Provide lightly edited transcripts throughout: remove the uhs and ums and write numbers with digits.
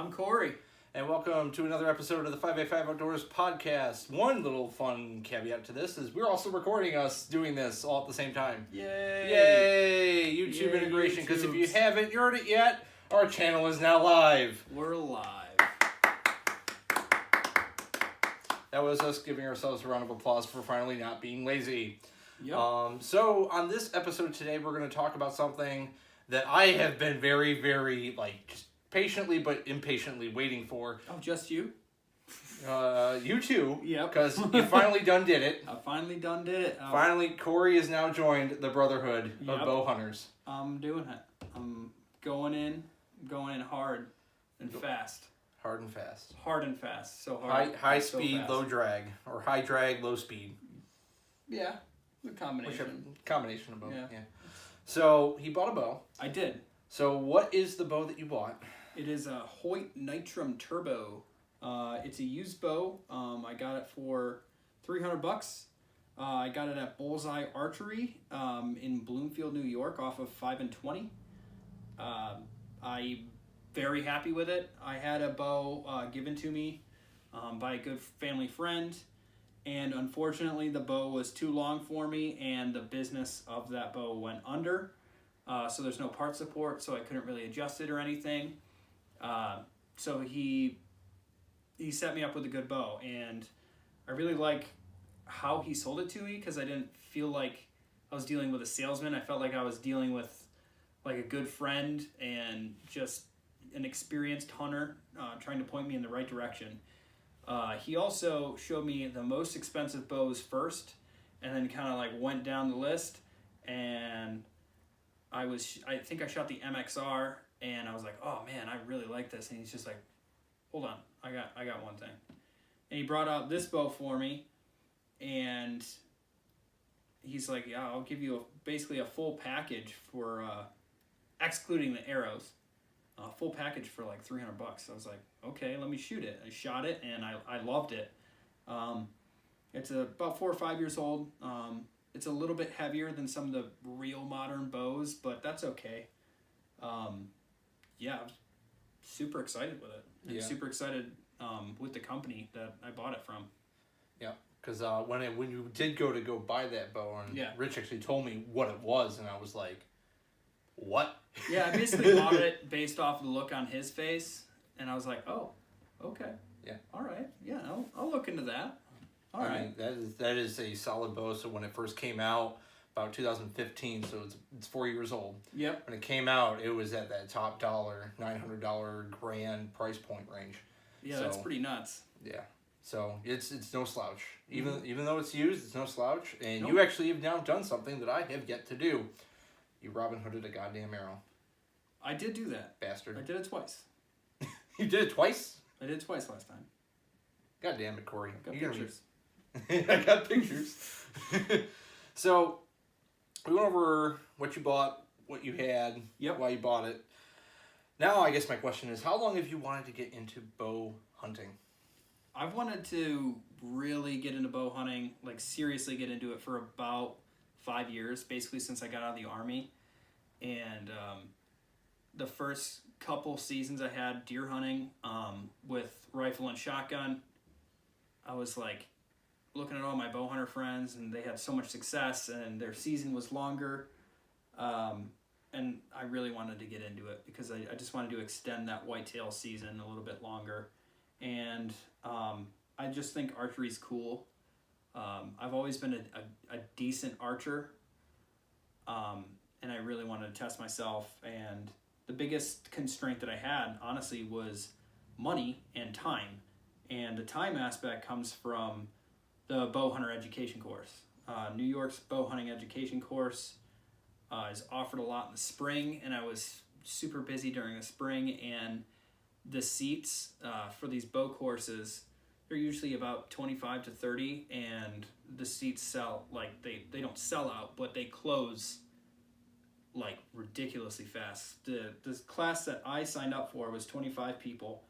I'm Cory. And welcome to another episode of the 5x5 Outdoors podcast. One little fun caveat to this is we're also recording us doing this all at the same time. Yay! YouTube integration, because if you haven't heard it yet, our channel is now live. We're live. That was us giving ourselves a round of applause for finally not being lazy. Yep. So on this episode today, we're going to talk about something that I have been very, very, just patiently but impatiently waiting for. Oh, just you? You too. Yep. Because you finally done did it. I finally done did it. Finally, Cory has now joined the Brotherhood of Bow Hunters. I'm doing it. I'm going in hard and fast. Hard and fast. Hard and fast. So hard. High so speed, fast. low drag. Or high drag, low speed. Yeah. The combination. Combination of both. Yeah. So, he bought a bow. I did. So, what is the bow that you bought? It is a Hoyt Nitrum Turbo. It's a used bow. I got it for $300. I got it at Bullseye Archery in Bloomfield, New York, off of 5 and 20. I'm very happy with it. I had a bow given to me by a good family friend, and unfortunately the bow was too long for me, and the business of that bow went under. So there's no part support, so I couldn't really adjust it or anything. So he set me up with a good bow, and I really like how he sold it to me, because I didn't feel like I was dealing with a salesman. I felt like I was dealing with like a good friend and just an experienced hunter trying to point me in the right direction. He also showed me the most expensive bows first, and then kind of like went down the list, and I think I shot the MXR, and I was like, oh man, I really like this. And he's just like, hold on, I got one thing. And he brought out this bow for me, and he's like, yeah, I'll give you basically a full package for, excluding the arrows, a full package for like $300. I was like, okay, let me shoot it. I shot it, and I loved it. It's about 4 or 5 years old. It's a little bit heavier than some of the real modern bows, but that's okay. Yeah, I'm super excited with it. I'm super excited with the company that I bought it from. Yeah, because when you did go buy that bow, and Rich actually told me what it was, and I was like, what? Yeah, I basically bought it based off the look on his face, and I was like, oh, okay. Yeah. All right. Yeah, I'll look into that. All right. Mean, that is a solid bow. So when it first came out, about 2015, so it's 4 years old. Yep. When it came out, it was at that top dollar, $900 grand price point range. Yeah, so, that's pretty nuts. Yeah. So it's no slouch. Even though it's used, it's no slouch. And you actually have now done something that I have yet to do. You Robin Hooded a goddamn arrow. I did do that. Bastard. I did it twice. You did it twice? I did it twice last time. God damn it, Cory. I got pictures. I got pictures. So, we went over what you bought, what you had, why you bought it. Now, I guess my question is, how long have you wanted to get into bow hunting? I've wanted to really get into bow hunting, like seriously get into it for about 5 years, basically since I got out of the Army. And the first couple seasons I had deer hunting with rifle and shotgun, I was like looking at all my bow hunter friends, and they had so much success, and their season was longer. And I really wanted to get into it because I just wanted to extend that whitetail season a little bit longer. And I just think archery's cool. I've always been a decent archer, and I really wanted to test myself. And the biggest constraint that I had, honestly, was money and time. And the time aspect comes from the bow hunter education course. New York's bow hunting education course is offered a lot in the spring, and I was super busy during the spring, and the seats for these bow courses, they're usually about 25 to 30, and the seats sell, like they don't sell out, but they close like ridiculously fast. The class that I signed up for was 25 people,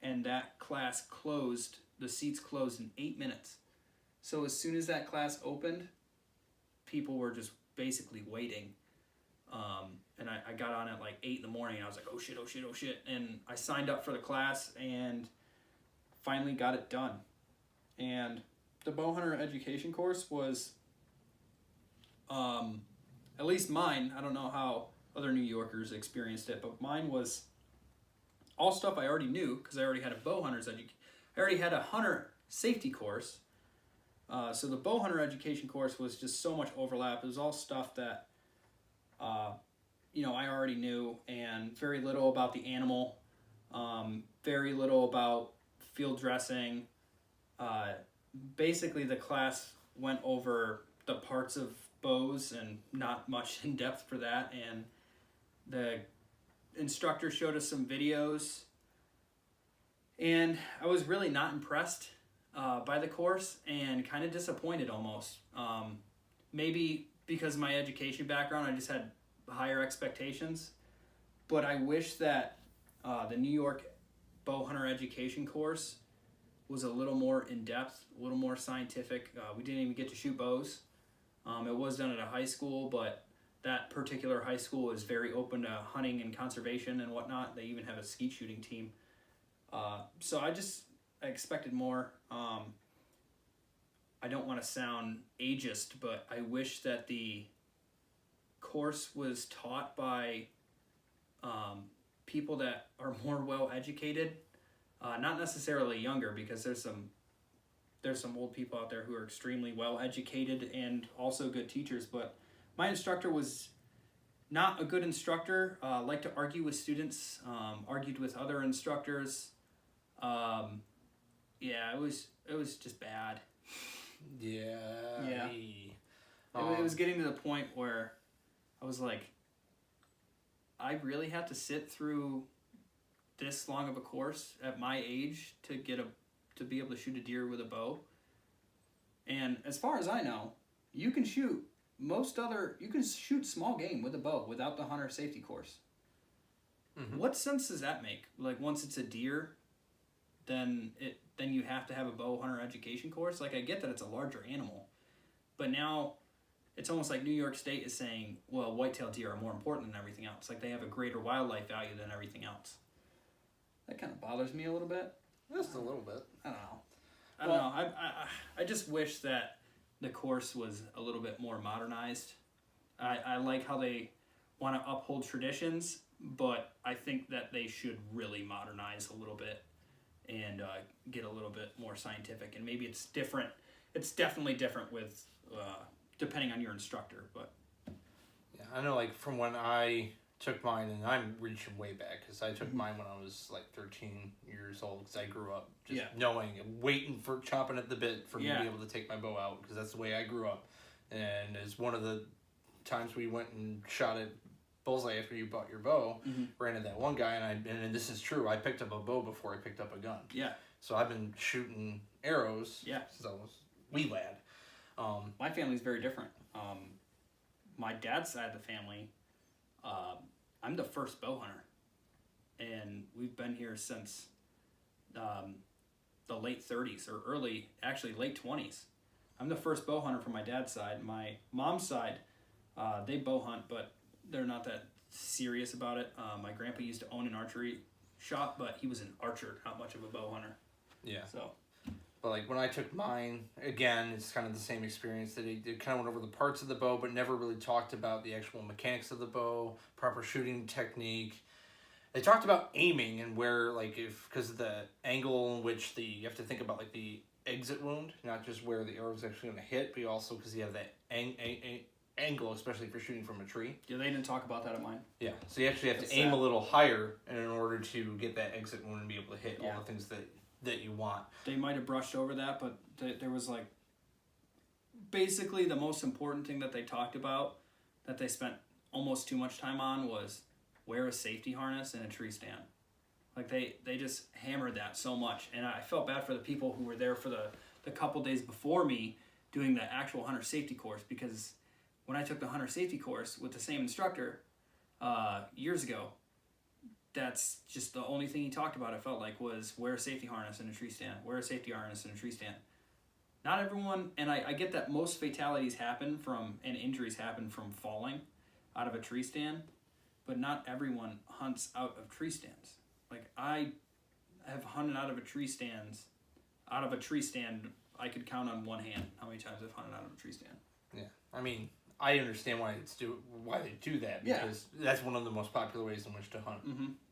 and that class closed, the seats closed in 8 minutes. So as soon as that class opened, people were just basically waiting. and I got on at like 8 in the morning, and I was like, oh shit, oh shit, oh shit. And I signed up for the class and finally got it done. And the bow hunter education course was, at least mine, I don't know how other New Yorkers experienced it, but mine was all stuff I already knew because I already had a bow hunter's education. I already had a hunter safety course. So the bow hunter education course was just so much overlap. It was all stuff that, I already knew, and very little about the animal, very little about field dressing. Basically, the class went over the parts of bows and not much in depth for that. And the instructor showed us some videos, and I was really not impressed by the course and kind of disappointed almost. Maybe because of my education background, I just had higher expectations. But I wish that the New York bow hunter education course was a little more in-depth, a little more scientific. We didn't even get to shoot bows. It was done at a high school, but that particular high school is very open to hunting and conservation and whatnot. They even have a skeet shooting team. So I expected more. I don't want to sound ageist, but I wish that the course was taught by people that are more well-educated. Not necessarily younger, because there's some old people out there who are extremely well-educated and also good teachers, but my instructor was not a good instructor. Liked to argue with students, argued with other instructors. It was just bad. Yeah. Yeah. It was getting to the point where I was like, I really have to sit through this long of a course at my age to be able to shoot a deer with a bow. And as far as I know, you can shoot small game with a bow without the hunter safety course. Mm-hmm. What sense does that make? Like, once it's a deer, then you have to have a bow hunter education course. Like, I get that it's a larger animal, but now it's almost like New York State is saying, well, whitetail deer are more important than everything else. Like, they have a greater wildlife value than everything else. That kind of bothers me a little bit. Just a little bit. I don't know. I just wish that the course was a little bit more modernized. I like how they want to uphold traditions, but I think that they should really modernize a little bit and get a little bit more scientific. And maybe it's different. It's definitely different with depending on your instructor. But yeah, I know. Like, from when I took mine, and I'm reaching way back because I took mine when I was like 13 years old, because I grew up just knowing and waiting for chomping at the bit for me to be able to take my bow out, because that's the way I grew up. And as one of the times we went and shot at bullseye after you bought your bow, ran into that one guy, and this is true, I picked up a bow before I picked up a gun. Yeah. So I've been shooting arrows since I was wee lad. My family's very different. My dad's side of the family, I'm the first bow hunter, and we've been here since the late 30s or late 20s. I'm the first bow hunter from my dad's side. My mom's side, they bow hunt, but they're not that serious about it. My grandpa used to own an archery shop, but he was an archer, not much of a bow hunter. Yeah. So. But like when I took mine, again, it's kind of the same experience. That it kind of went over the parts of the bow, but never really talked about the actual mechanics of the bow, proper shooting technique. They talked about aiming and where, like, because of the angle in which you have to think about like the exit wound, not just where the arrow is actually going to hit, but also because you have that angle, especially if you're shooting from a tree. Yeah, they didn't talk about that at mine. Yeah, so you actually have to aim a little higher in order to get that exit wound and be able to hit all the things that you want. They might have brushed over that, but there was like basically the most important thing that they talked about that they spent almost too much time on was wear a safety harness in a tree stand. Like they just hammered that so much, and I felt bad for the people who were there for the couple days before me doing the actual hunter safety course, because when I took the hunter safety course with the same instructor years ago, that's just the only thing he talked about, I felt like, was wear a safety harness in a tree stand. Wear a safety harness in a tree stand. Not everyone, and I get that most fatalities happen and injuries happen from falling out of a tree stand, but not everyone hunts out of tree stands. Like, I have hunted out of a tree stand, I could count on one hand how many times I've hunted out of a tree stand. Yeah, I mean, I understand why they do that, because that's one of the most popular ways in which to hunt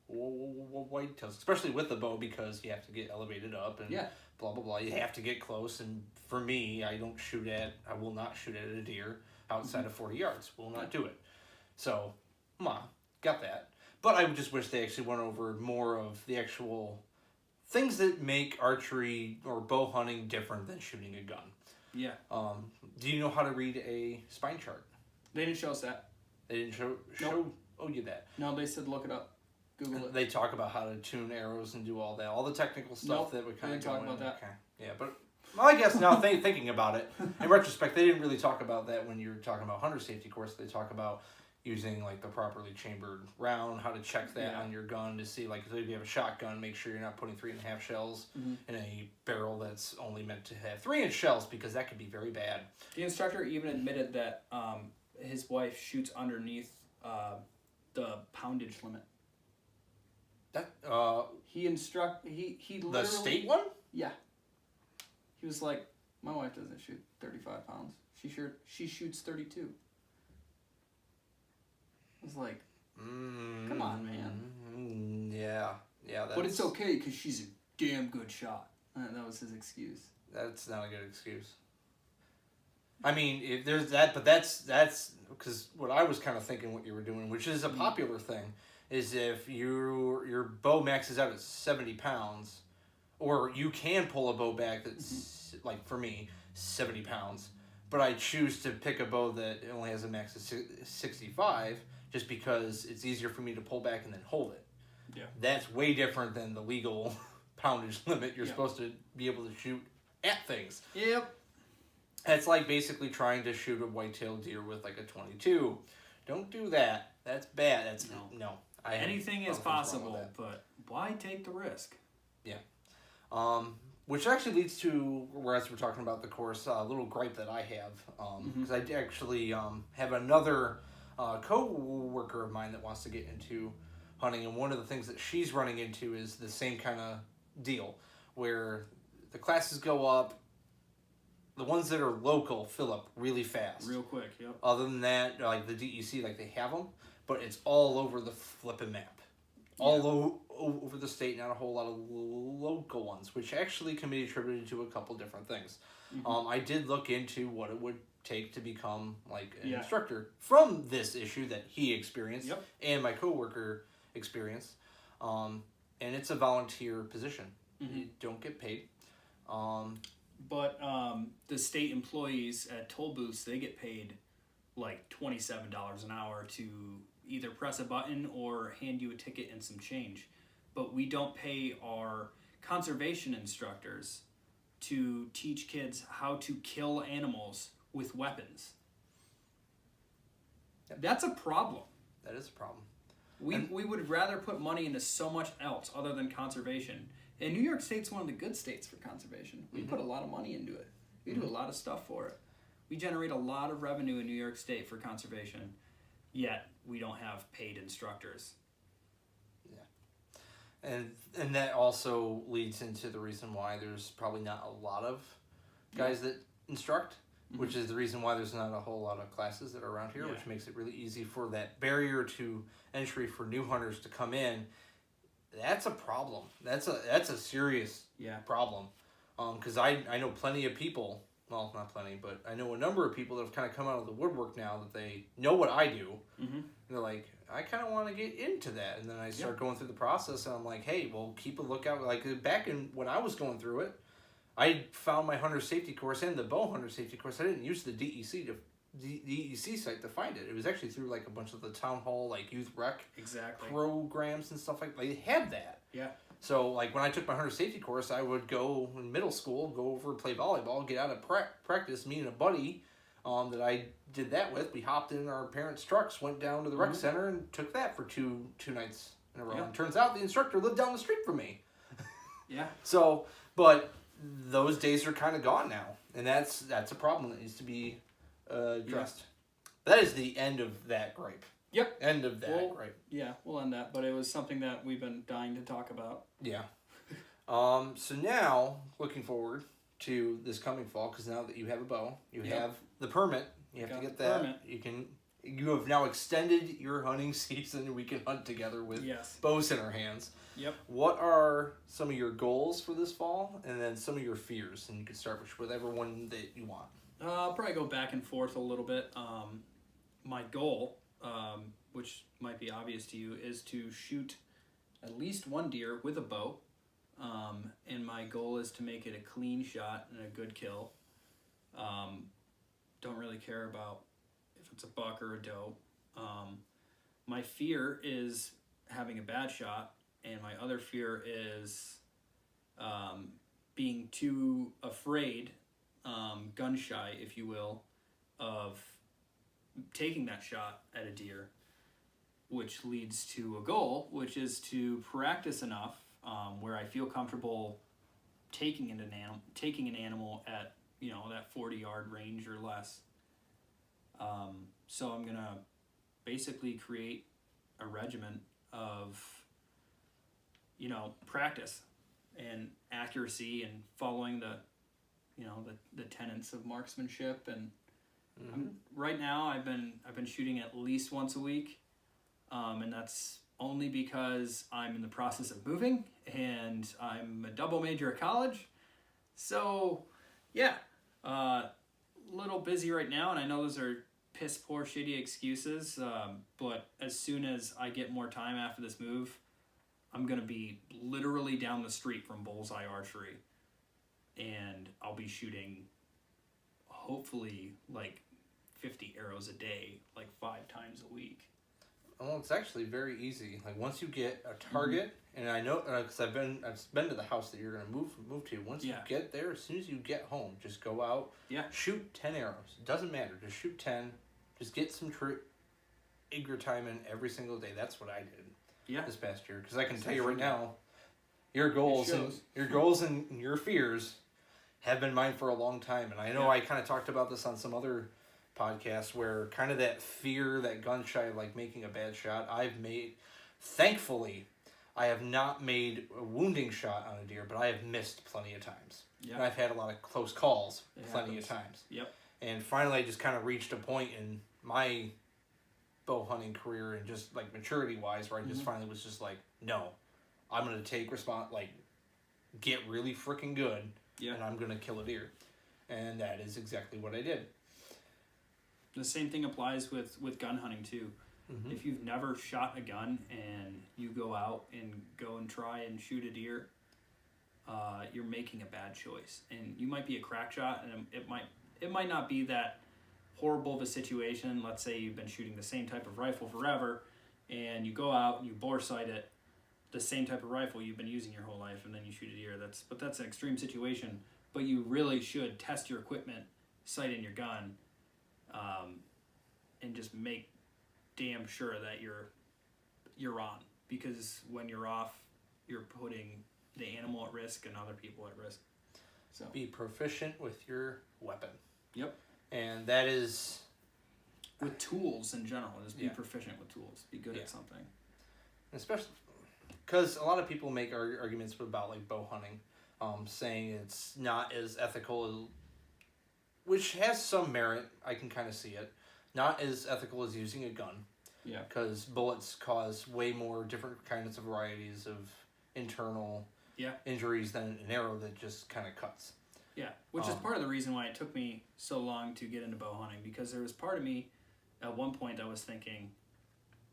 whitetails, especially with the bow, because you have to get elevated up and blah blah blah. You have to get close, and for me, I will not shoot at a deer outside of 40 yards. Will not do it. So, got that. But I just wish they actually went over more of the actual things that make archery or bow hunting different than shooting a gun. Yeah. Do you know how to read a spine chart? They didn't show us that. They didn't show you that. No, they said look it up. Google it. They talk about how to tune arrows and do all that, all the technical stuff that would kind of talk about that. Okay. Yeah, but I guess now thinking about it, in retrospect, they didn't really talk about that when you were talking about hunter safety course. They talk about using like the properly chambered round, how to check that on your gun to see, like, if you have a shotgun, make sure you're not putting 3.5 shells in a barrel that's only meant to have 3-inch shells, because that could be very bad. The instructor even admitted that his wife shoots underneath the poundage limit. That he literally, the state one? Yeah. He was like, my wife doesn't shoot 35 pounds. She shoots 32. I was like, come on, man. Yeah. But it's okay because she's a damn good shot. That was his excuse. That's not a good excuse. I mean, if there's that, but that's because what I was kind of thinking what you were doing, which is a popular thing, is if your bow maxes out at 70 pounds, or you can pull a bow back that's, like for me, 70 pounds, but I choose to pick a bow that only has a max of 65 just because it's easier for me to pull back and then hold it. Yeah. That's way different than the legal poundage limit you're supposed to be able to shoot at things. Yep. It's like basically trying to shoot a white-tailed deer with like a 22. Don't do that. That's bad. That's no. Anything is possible, but why take the risk? Yeah. Which actually leads to, whereas we're talking about the course, a little gripe that I have. Because I actually have another co-worker of mine that wants to get into hunting, and one of the things that she's running into is the same kind of deal, where the classes go up, the ones that are local fill up really fast. Real quick, yep. Other than that, like the DEC, like they have them, but it's all over the flipping map. All over the state, not a whole lot of local ones, which actually can be attributed to a couple different things. I did look into what it would take to become like an instructor from this issue that he experienced and my coworker experienced. And it's a volunteer position. You don't get paid. But the state employees at toll booths, they get paid like $27 an hour to either press a button or hand you a ticket and some change. But we don't pay our conservation instructors to teach kids how to kill animals with weapons. That's a problem. That is a problem. We would rather put money into so much else other than conservation. And New York State's one of the good states for conservation. We put a lot of money into it. We do a lot of stuff for it. We generate a lot of revenue in New York State for conservation, yet we don't have paid instructors. Yeah. And that also leads into the reason why there's probably not a lot of guys that instruct, which is the reason why there's not a whole lot of classes that are around here, which makes it really easy for that barrier to entry for new hunters to come in. That's a problem. That's a serious problem. Because I know plenty of people, well, not plenty, but I know a number of people that have kind of come out of the woodwork now that they know what I do. And they're like, I kind of want to get into that. And then I start going through the process, and I'm like, hey, well, keep a lookout. Like back in when I was going through it, I found my hunter safety course and the bow hunter safety course. I didn't use the DEC site to find it. It was actually through like a bunch of the town hall, like youth rec programs and stuff like that. They had that. Yeah. So like when I took my hunter safety course, I would go in middle school, go over and play volleyball, get out of practice. Me and a buddy that I did that with, we hopped in our parents' trucks, went down to the rec center, and took that for two nights in a row. And turns out the instructor lived down the street from me. So, but those days are kind of gone now, and that's a problem that needs to be addressed. That is the end of that gripe. Yep. End of that, right? Yeah, we'll end that. But it was something that we've been dying to talk about. Yeah. So now, looking forward to this coming fall, because now that you have a bow, you have the permit. You have to get that. Permit. You have now extended your hunting season, and we can hunt together with bows in our hands. Yep. What are some of your goals for this fall, and then some of your fears? And you can start with whatever one that you want. I'll probably go back and forth a little bit. My goal, which might be obvious to you, is to shoot at least one deer with a bow. And my goal is to make it a clean shot and a good kill. Don't really care about if it's a buck or a doe. My fear is having a bad shot, and my other fear is being too afraid, gun shy, if you will, of taking that shot at a deer, which leads to a goal, which is to practice enough where I feel comfortable taking an animal at that 40-yard range or less. So I'm gonna basically create a regimen of practice and accuracy and following the tenets of marksmanship. And right now I've been shooting at least once a week, and that's only because I'm in the process of moving and I'm a double major at college. So yeah, little busy right now, and I know those are piss poor shitty excuses, but as soon as I get more time after this move, I'm gonna be literally down the street from Bullseye Archery, and I'll be shooting hopefully like 50 arrows a day, like 5 times a week. Oh, it's actually very easy. Like once you get a target, and I know because I've been to the house that you're gonna move to. Once you get there, as soon as you get home, just go out, shoot 10 arrows. It doesn't matter. Just shoot 10. Just get some eager time in every single day. That's what I did this past year. Because I can tell you right now, your goals and your fears have been mine for a long time. And I know I kind of talked about this on some other podcasts where kind of that fear, that gun shy of like making a bad shot, thankfully, I have not made a wounding shot on a deer, but I have missed plenty of times. Yep. And I've had a lot of close calls plenty of times. Yep. And finally, I just kind of reached a point in my bow hunting career and just like maturity wise where I just finally was just like, no, I'm going to take get really freaking good and I'm going to kill a deer. And that is exactly what I did. The same thing applies with gun hunting too. Mm-hmm. If you've never shot a gun and you go out and try and shoot a deer, you're making a bad choice. And you might be a crack shot, and it might not be that horrible of a situation. Let's say you've been shooting the same type of rifle forever, and you go out and you bore sight it, the same type of rifle you've been using your whole life, and then you shoot a deer. That's an extreme situation. But you really should test your equipment, sight in your gun, and just make damn sure that you're on, because when you're off, you're putting the animal at risk and other people at risk. So be proficient with your weapon. Yep. And that is with tools in general. Just be proficient with tools. Be good at something. Especially because a lot of people make arguments about like bow hunting, saying it's not as ethical, which has some merit. I can kind of see it. Not as ethical as using a gun. Yeah. Because bullets cause way more different kinds of varieties of internal injuries than an arrow that just kind of cuts. Yeah, which is part of the reason why it took me so long to get into bow hunting, because there was part of me at one point that was thinking,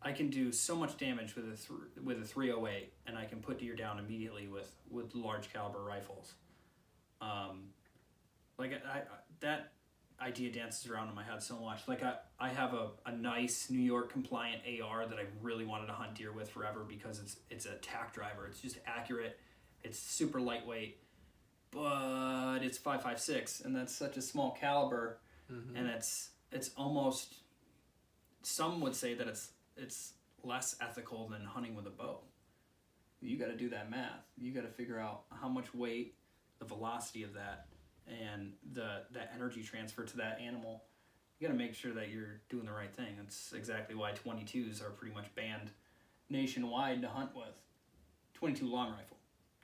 I can do so much damage with a 308, and I can put deer down immediately with large caliber rifles. That idea dances around in my head so much. Like I have a nice New York compliant AR that I really wanted to hunt deer with forever because it's a tack driver. It's just accurate. It's super lightweight, but it's 5.56, and that's such a small caliber, and it's almost, some would say that it's less ethical than hunting with a bow. You got to do that math. You got to figure out how much weight, the velocity of that, and the energy transfer to that animal you got to make sure that you're doing the right thing. That's exactly why 22s are pretty much banned nationwide to hunt with. 22 long rifle.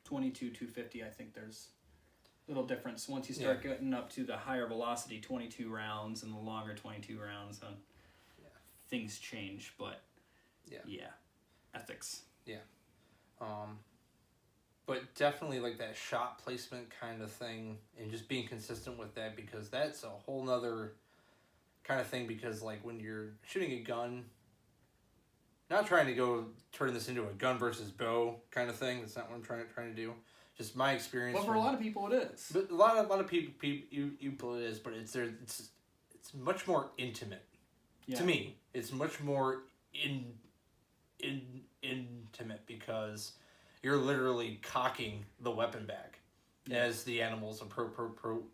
22 250, I think there's a little difference. Once you start getting up to the higher velocity 22 rounds and the longer 22 rounds, then things change. But ethics. Yeah. But definitely like that shot placement kind of thing, and just being consistent with that, because that's a whole nother kind of thing. Because like when you're shooting a gun, not trying to go turn this into a gun versus bow kind of thing. That's not what I'm trying to do. Just my experience. Well, for a lot of people it is. But a lot of people it is, but it's much more intimate. Yeah. To me, it's much more intimate, because you're literally cocking the weapon back as the animals approaching,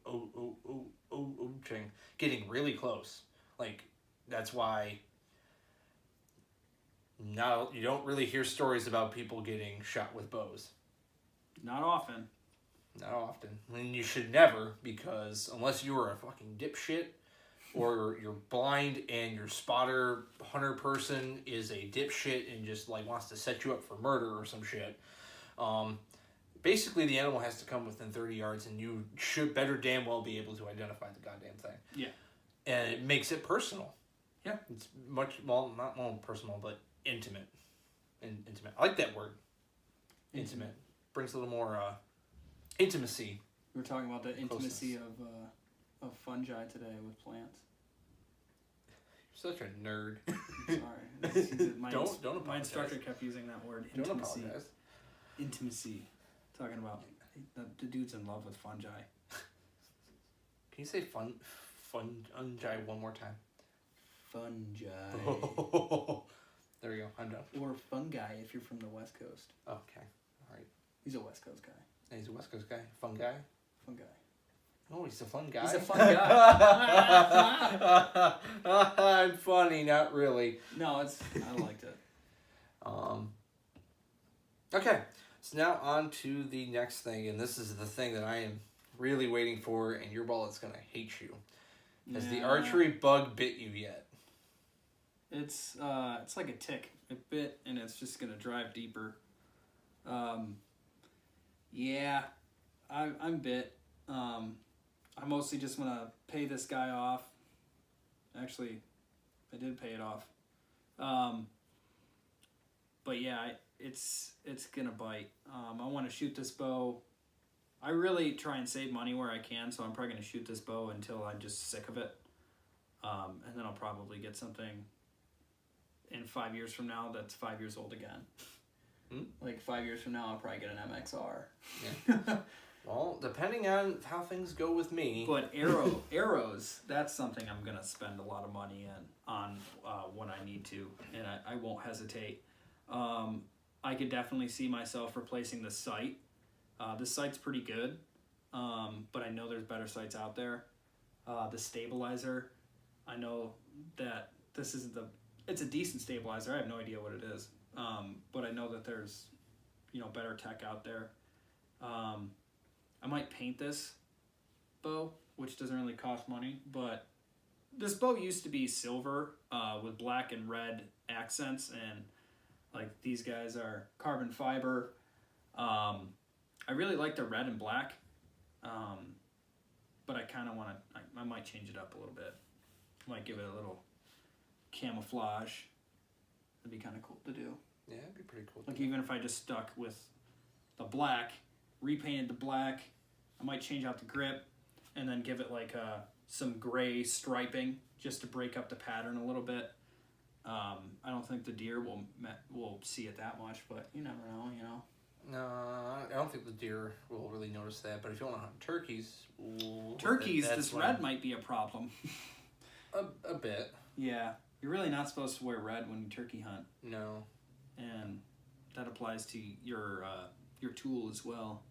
getting really close. Like, that's why now you don't really hear stories about people getting shot with bows. Not often. Not often. And you should never, because unless you are a fucking dipshit, or you're blind and your spotter hunter person is a dipshit and just like wants to set you up for murder or some shit. Basically the animal has to come within 30 yards, and you should better damn well be able to identify the goddamn thing. Yeah. And it makes it personal. Yeah. It's much, well, not more personal, but intimate. Intimate. I like that word. Intimate. Brings a little more intimacy. We were talking about the intimacy of fungi today with plants. You're such a nerd. Sorry. My don't my instructor kept using that word, intimacy. Don't apologize. Intimacy. Talking about the dude's in love with fungi. Can you say fungi one more time? Fungi. Oh, there we go. I'm done. Or fungi if you're from the West Coast. Okay. All right. He's a West Coast guy. He's a West Coast guy. Fungi? Fungi. Oh, he's a fun guy. He's a fun guy. I'm funny, not really. No, I liked it. Okay, so now on to the next thing, and this is the thing that I am really waiting for, and your wallet's gonna hate you. Has the archery bug bit you yet? It's like a tick. It bit, and it's just gonna drive deeper. Yeah, I'm bit. I mostly just want to pay this guy off. Actually, I did pay it off. But yeah, it's gonna bite. I want to shoot this bow. I really try and save money where I can, so I'm probably gonna shoot this bow until I'm just sick of it. And then I'll probably get something in 5 years from now that's 5 years old again. Like 5 years from now, I'll probably get an MXR. Yeah. Well, depending on how things go with me. But arrows, that's something I'm going to spend a lot of money on when I need to, and I won't hesitate. I could definitely see myself replacing the sight. This sight's pretty good, but I know there's better sights out there. The stabilizer, I know that this isn't it's a decent stabilizer. I have no idea what it is, but I know that there's, better tech out there. I might paint this bow, which doesn't really cost money, but this bow used to be silver with black and red accents, and like these guys are carbon fiber. I really like the red and black, but I kind of want to, I might change it up a little bit. Might give it a little camouflage. That'd be kind of cool to do. Yeah, it'd be pretty cool. Like even if I just stuck with the black, repainted the black, I might change out the grip and then give it like some gray striping just to break up the pattern a little bit. I don't think the deer will see it that much, but you never know, No, I don't think the deer will really notice that, but if you want to hunt turkeys... this red might be a problem. a bit. Yeah, you're really not supposed to wear red when you turkey hunt. No. And that applies to your tool as well,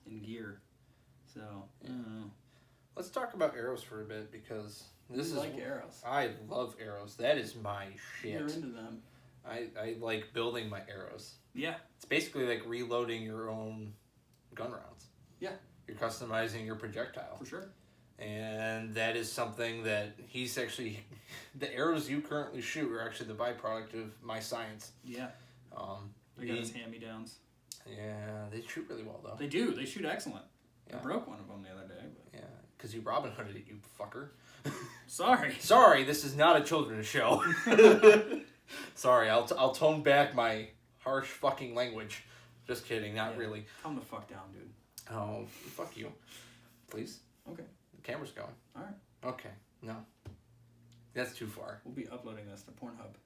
and gear. So, I don't know. Let's talk about arrows for a bit, because I like arrows. I love arrows. That is my shit. You're into them. I like building my arrows. Yeah. It's basically like reloading your own gun rounds. Yeah. You're customizing your projectile. For sure. And that is something that he's actually... The arrows you currently shoot are actually the byproduct of my science. Yeah. I got his hand-me-downs. Yeah, they shoot really well, though. They do. They shoot excellent. Yeah. I broke one of them the other day. But... Yeah, because you Robin Hooded it, you fucker. Sorry. Sorry, this is not a children's show. Sorry, I'll tone back my harsh fucking language. Just kidding, not really. Calm the fuck down, dude. Oh, fuck you. Please? Okay. The camera's going. Alright. Okay, no. That's too far. We'll be uploading this to Pornhub.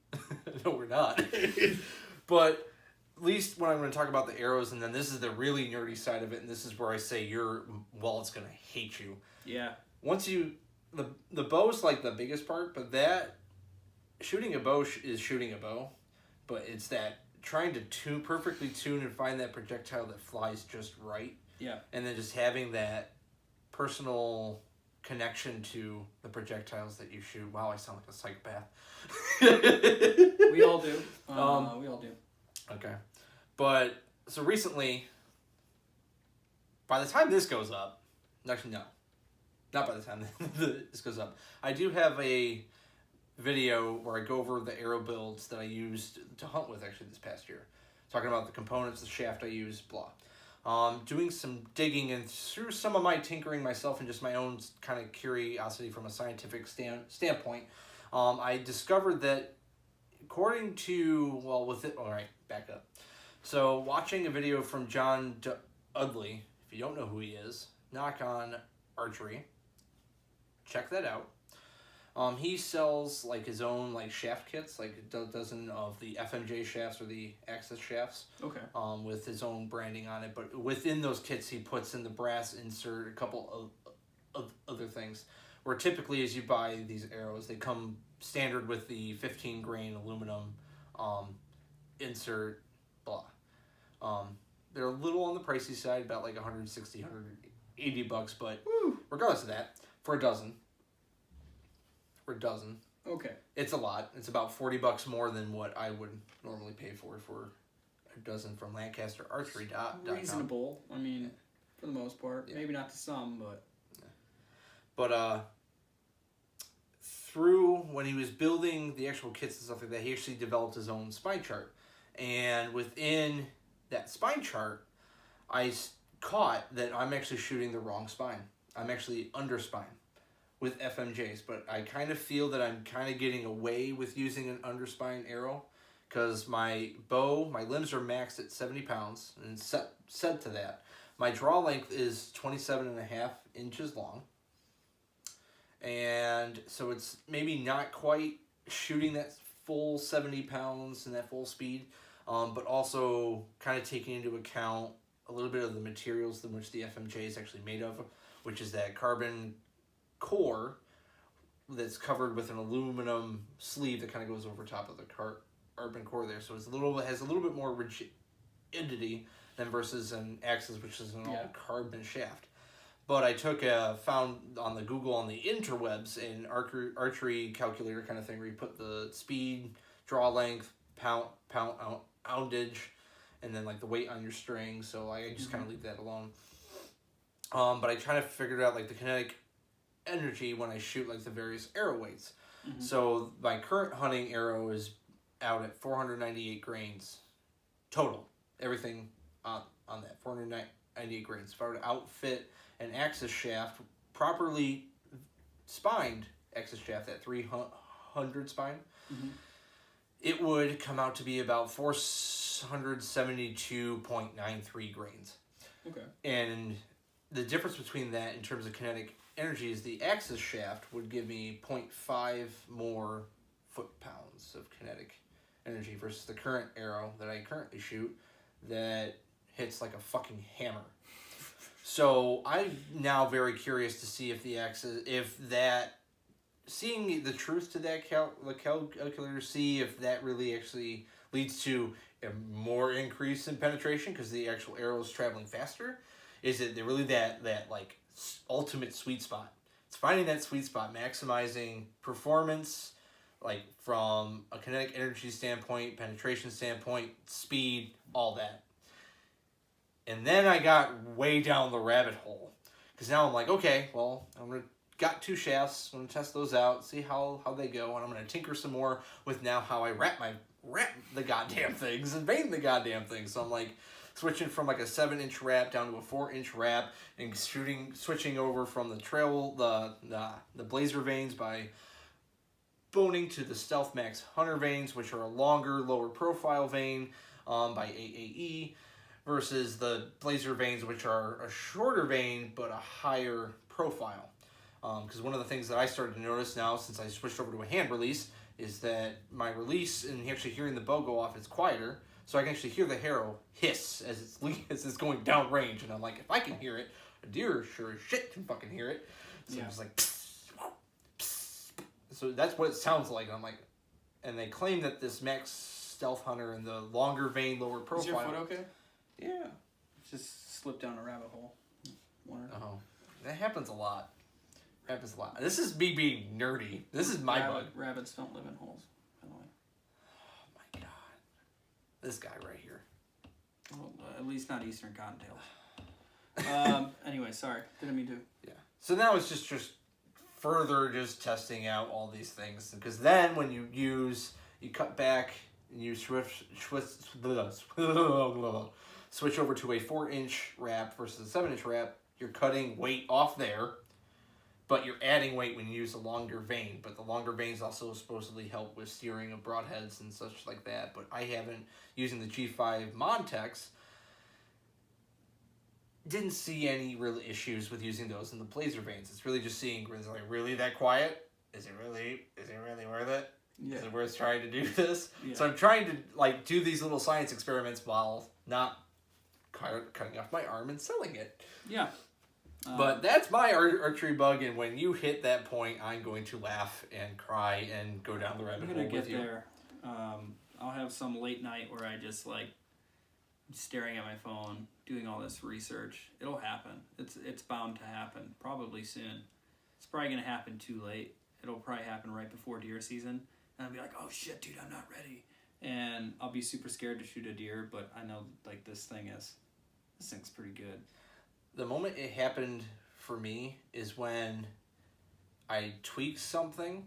No, we're not. But at least when I'm going to talk about the arrows, and then this is the really nerdy side of it, and this is where I say your wallet's going to hate you. Yeah. Once you... The bow's like the biggest part, but that... Shooting a bow is shooting a bow, but it's that trying to perfectly tune and find that projectile that flies just right. Yeah. And then just having that personal connection to the projectiles that you shoot. Wow, I sound like a psychopath. We all do. We all do. Okay. But, so recently, by the time this goes up, actually no, not by the time this goes up, I do have a video where I go over the arrow builds that I used to hunt with actually this past year. Talking about the components, the shaft I used, blah. Doing some digging and through some of my tinkering myself and just my own kind of curiosity from a scientific standpoint, I discovered that according to, alright, back up. So watching a video from John Udley, if you don't know who he is, Knock on Archery, check that out. He sells like his own like shaft kits, like a dozen of the FMJ shafts or the Axis shafts. Okay. With his own branding on it, but within those kits he puts in the brass insert, a couple of other things. Where typically as you buy these arrows, they come standard with the 15 grain aluminum insert, blah. They're a little on the pricey side, about like $160, $180, but regardless of that, for a dozen. Okay. It's a lot. It's about $40 more than what I would normally pay for a dozen from LancasterArchery.com. Reasonable. I mean, for the most part. Yeah. Maybe not to some, but... Yeah. But, through when he was building the actual kits and stuff like that, he actually developed his own spine chart. And within that spine chart, I caught that I'm actually shooting the wrong spine. I'm actually under spine with FMJs, but I kind of feel that I'm kind of getting away with using an underspine arrow because my bow, my limbs are maxed at 70 pounds and set to that. My draw length is 27.5 inches long. And so it's maybe not quite shooting that full 70 pounds and that full speed, but also kind of taking into account a little bit of the materials in which the FMJ is actually made of, which is that carbon core that's covered with an aluminum sleeve that kind of goes over top of the carbon core there. So it's has a little bit more rigidity than versus an Axis, which is an all carbon shaft. But I found on the Google, on the interwebs, an archery calculator kind of thing where you put the speed, draw length, poundage, and then like the weight on your string. So I just kind of leave that alone. But I try to figure out like the kinetic energy when I shoot like the various arrow weights. Mm-hmm. So my current hunting arrow is out at 498 grains total. Everything on that, 498 grains. If I were to outfit an Axis shaft, properly spined Axis shaft, that 300 spine, it would come out to be about 472.93 grains. Okay. And the difference between that in terms of kinetic energy is the Axis shaft would give me 0.5 more foot-pounds of kinetic energy versus the current arrow that I currently shoot that hits like a fucking hammer. So I'm now very curious to see if the Axis, seeing the truth to that calculator, see if that really actually leads to a more increase in penetration because the actual arrow is traveling faster. Is it really that like ultimate sweet spot? It's finding that sweet spot, maximizing performance, like from a kinetic energy standpoint, penetration standpoint, speed, all that. And then I got way down the rabbit hole. Because now I'm like, okay, well, I'm going to got 2 shafts. I'm going to test those out, see how they go, and I'm going to tinker some more with now how I wrap the goddamn things and vein the goddamn things. So I'm like switching from like a 7-inch wrap down to a 4-inch wrap and switching over from the the Blazer veins by boning to the Stealth Max Hunter veins, which are a longer, lower profile vein by AAE, versus the Blazer veins, which are a shorter vein but a higher profile. Because one of the things that I started to notice now since I switched over to a hand release is that my release and actually hearing the bow go off is quieter, so I can actually hear the harrow hiss as it's going down range, and I'm like, if I can hear it, a deer sure as shit can fucking hear it. So I'm just like, psst, psst. So that's what it sounds like. I'm like, and they claim that this Max Stealth Hunter and the longer vein, lower profile. Is your foot okay? Yeah. Just slipped down a rabbit hole. Oh, that happens a lot. This is me being nerdy. This is my bug. Rabbits don't live in holes, by the way. Oh my god. This guy right here. Well, at least not Eastern Cottontails. Anyway, sorry. Didn't mean to. Yeah. So now it's just further just testing out all these things. Because then when you cut back and you switch over to a 4-inch wrap versus a 7-inch wrap, you're cutting weight off there. But you're adding weight when you use a longer vein. But the longer veins also supposedly help with steering of broadheads and such like that. But I haven't, using the G5 Montex, didn't see any real issues with using those in the Blazer veins. It's really just seeing, is it like really that quiet? Is it really worth it? Yeah. Is it worth trying to do this? Yeah. So I'm trying to like do these little science experiments while not cutting off my arm and selling it. Yeah. But that's my archery bug, and when you hit that point, I'm going to laugh and cry and go down the rabbit hole with you. I'm gonna get there. I'll have some late night where I just like staring at my phone, doing all this research. It'll happen. It's bound to happen. Probably soon. It's probably gonna happen too late. It'll probably happen right before deer season, and I'll be like, "Oh shit, dude, I'm not ready," and I'll be super scared to shoot a deer. But I know like this thing's pretty good. The moment it happened for me is when I tweaked something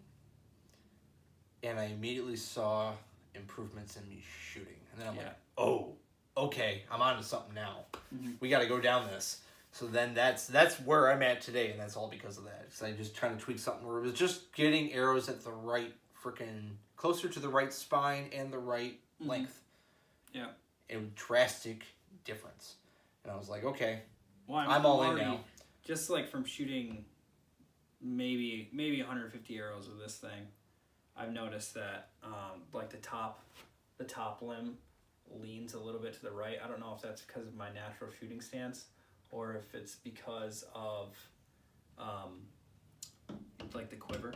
and I immediately saw improvements in me shooting. And then I'm like, oh, okay, I'm on to something now. Mm-hmm. We got to go down this. So then that's where I'm at today, and that's all because of that. Because I just trying to tweak something where it was just getting arrows at the right freaking, closer to the right spine and the right length. Yeah. A drastic difference. And I was like, okay. Well, I'm all in now. Just like from shooting maybe 150 arrows with this thing, I've noticed that like the top limb leans a little bit to the right. I don't know if that's because of my natural shooting stance or if it's because of like the quiver,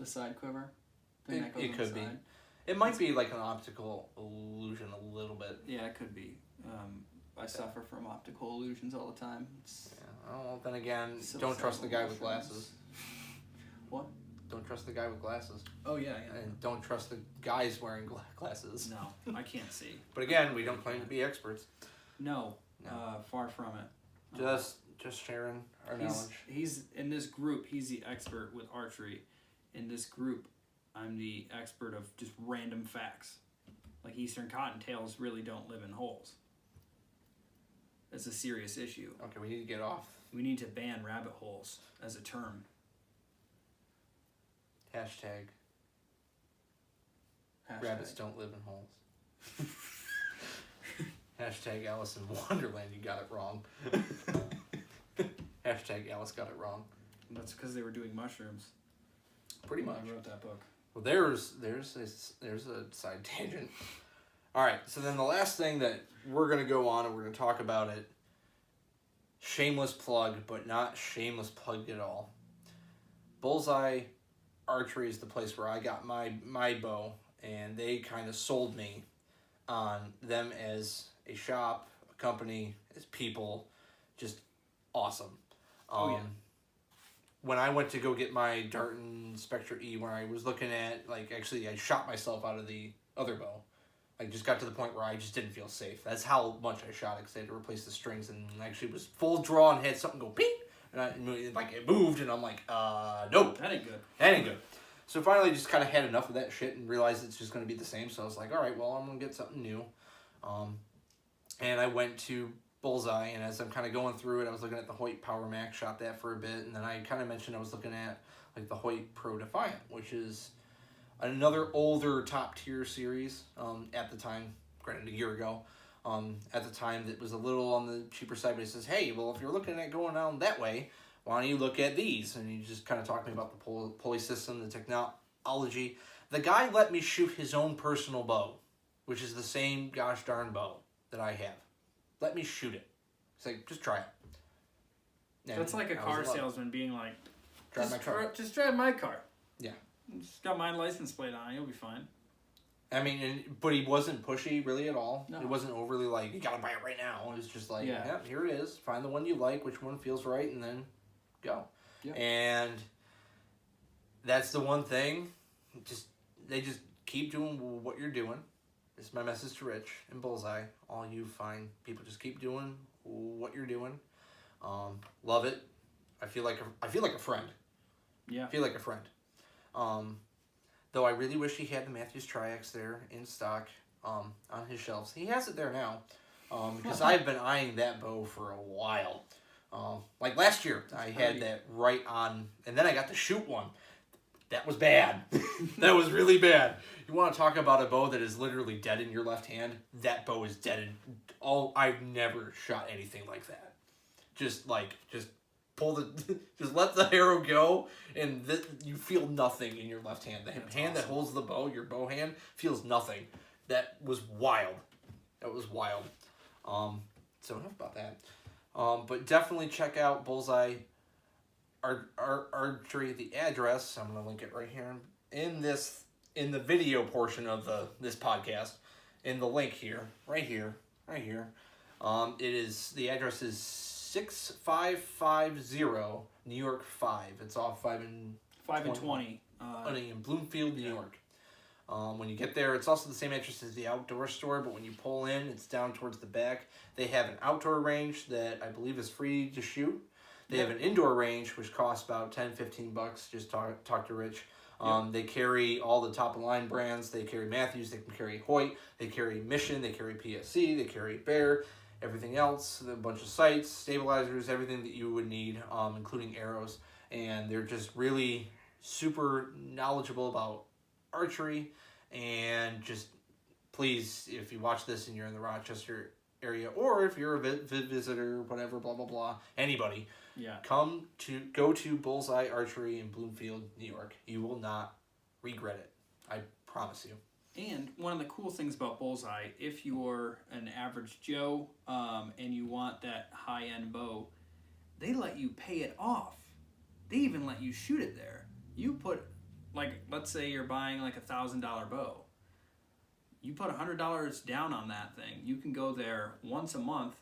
the side quiver thing that goes on the side. It could be. It might be like an optical illusion a little bit. Yeah, it could be. I suffer from optical illusions all the time. Yeah, well, then again, don't trust the guy with glasses. What? Don't trust the guy with glasses. Oh, yeah. And don't trust the guys wearing glasses. No, I can't see. But again, we don't claim to be experts. No. Far from it. Just sharing our knowledge. He's in this group, he's the expert with archery. In this group, I'm the expert of just random facts. Like Eastern Cottontails really don't live in holes. That's a serious issue. Okay, we need to get off. We need to ban rabbit holes as a term. Hashtag. Rabbits don't live in holes. Hashtag Alice in Wonderland, you got it wrong. Hashtag Alice got it wrong. That's because they were doing mushrooms. Pretty much. I wrote that book. Well, there's a side tangent. All right, so then the last thing that we're going to go on and we're going to talk about it, shameless plug, but not shameless plugged at all. Bullseye Archery is the place where I got my bow, and they kind of sold me on them as a shop, a company, as people, just awesome. When I went to go get my Darton Spectre E, where I was looking at, like, actually I shot myself out of the other bow. I just got to the point where I just didn't feel safe. That's how much I shot it, because I had to replace the strings, and actually was full draw and had something go ping, And it moved, and I'm like, nope. That ain't good. That ain't good. So finally, just kind of had enough of that shit and realized it's just going to be the same. So I was like, all right, well, I'm going to get something new. And I went to Bullseye, and as I'm kind of going through it, I was looking at the Hoyt Power Max, shot that for a bit, and then I kind of mentioned I was looking at like the Hoyt Pro Defiant, which is another older top tier series at the time, granted a year ago. At the time, that was a little on the cheaper side, but he says, hey, well, if you're looking at going down that way, why don't you look at these? And he just kind of talked to me about the pulley system, the technology. The guy let me shoot his own personal bow, which is the same gosh darn bow that I have. Let me shoot it. He's like, just try it. And that's like a car salesman being like, drive my car. Just drive my car. Yeah. Just got my license plate on. You'll be fine. I mean, but he wasn't pushy really at all. No. It wasn't overly like, you gotta buy it right now. It was just like, yeah, here it is. Find the one you like, which one feels right, and then go. Yep. And that's the one thing. They just keep doing what you're doing. This is my message to Rich and Bullseye. All you fine people, just keep doing what you're doing. Love it. I feel like a friend. Yeah. I feel like a friend. Though I really wish he had the Matthews Tri-X there in stock on his shelves. He has it there now because I've been eyeing that bow for a while. Like last year, I had that right on, and then I got to shoot one. That was bad. That was really bad. You want to talk about a bow that is literally dead in your left hand? That bow is dead in I've never shot anything like that. Just pull just let the arrow go, and you feel nothing in your left hand. The hand that holds the bow, your bow hand, feels nothing. That was wild. So enough about that. But definitely check out Bullseye Archery. The address, I'm gonna link it right here in the video portion of this podcast. In the link here, right here. The address is 6550 New York 5. It's off 5 and 20. In Bloomfield, New York. When you get there, it's also the same address as the outdoor store, but when you pull in, it's down towards the back. They have an outdoor range that I believe is free to shoot. They have an indoor range, which costs about $10-15. Just talk to Rich. They carry all the top-of-line brands. They carry Matthews. They can carry Hoyt. They carry Mission. They carry PSC. They carry Bear. Everything else, a bunch of sights, stabilizers, everything that you would need, including arrows. And they're just really super knowledgeable about archery. And just please, if you watch this and you're in the Rochester area, or if you're a visitor, whatever, blah, blah, blah, anybody, go to Bullseye Archery in Bloomfield, New York. You will not regret it. I promise you. And one of the cool things about Bullseye, if you're an average Joe and you want that high-end bow, they let you pay it off. They even let you shoot it there. You put, let's say you're buying like $1,000 bow. You put $100 down on that thing. You can go there once a month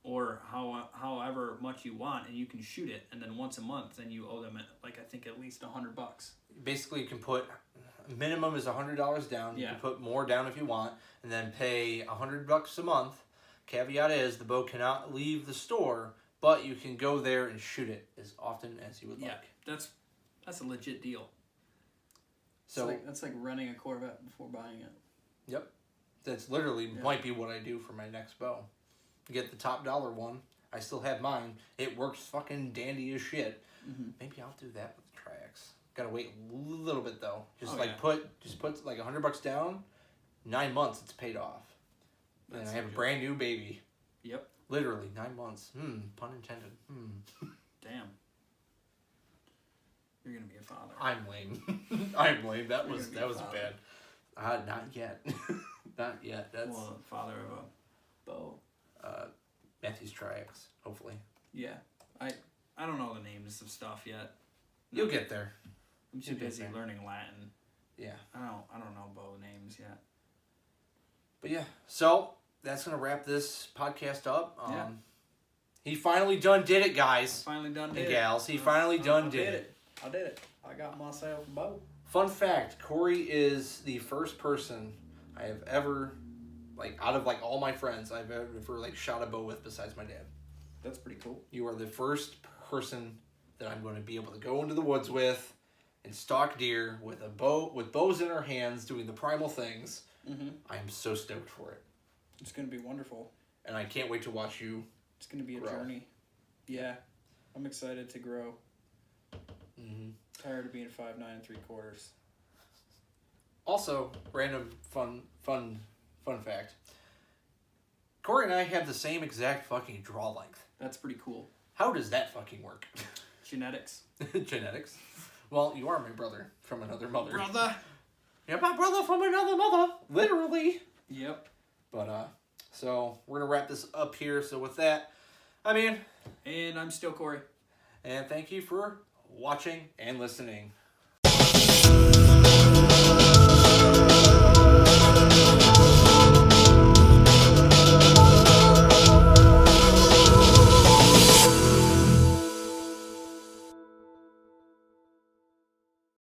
or however much you want, and you can shoot it. And then once a month, then you owe them, I think, at least $100. Basically, you can put... minimum is $100 down. You can put more down if you want, and then pay $100 a month. Caveat is the bow cannot leave the store, but you can go there and shoot it as often as you would like. That's a legit deal. So that's like renting a Corvette before buying it. Yep, that's literally might be what I do for my next bow. Get the top dollar one. I still have mine. It works fucking dandy as shit. Mm-hmm. Maybe I'll do that with the Tri-X. Gotta wait a little bit though. Put like $100 down. 9 months, it's paid off. And I have a brand new baby. Yep. Literally 9 months. Pun intended. Damn. You're gonna be a father. I'm lame. I'm lame. That was bad. Not yet. Not yet. That's father of a bow. Matthews Tri-X, hopefully. Yeah. I don't know the names of stuff yet. You'll get there. I'm too busy learning Latin. Yeah. I don't know bow names yet. But yeah, so that's gonna wrap this podcast up. He finally done did it, guys. Finally done did it. Gals. He finally done did it. I did it. I got myself a bow. Fun fact, Cory is the first person I have ever, out of all my friends, I've ever shot a bow with besides my dad. That's pretty cool. You are the first person that I'm going to be able to go into the woods with and stalk deer with bows in our hands, doing the primal things. Mm-hmm. I am so stoked for it. It's going to be wonderful. And I can't wait to watch you. It's going to be a journey. Yeah. I'm excited to grow. Mm-hmm. Tired of being 5'9"3/4. Also, random fun fact. Cory and I have the same exact fucking draw length. That's pretty cool. How does that fucking work? Genetics. Genetics. Well, you are my brother from another mother. Brother. You're my brother from another mother. Literally. Yep. But, so we're going to wrap this up here. So with that, I'm Ian. And I'm still Cory. And thank you for watching and listening.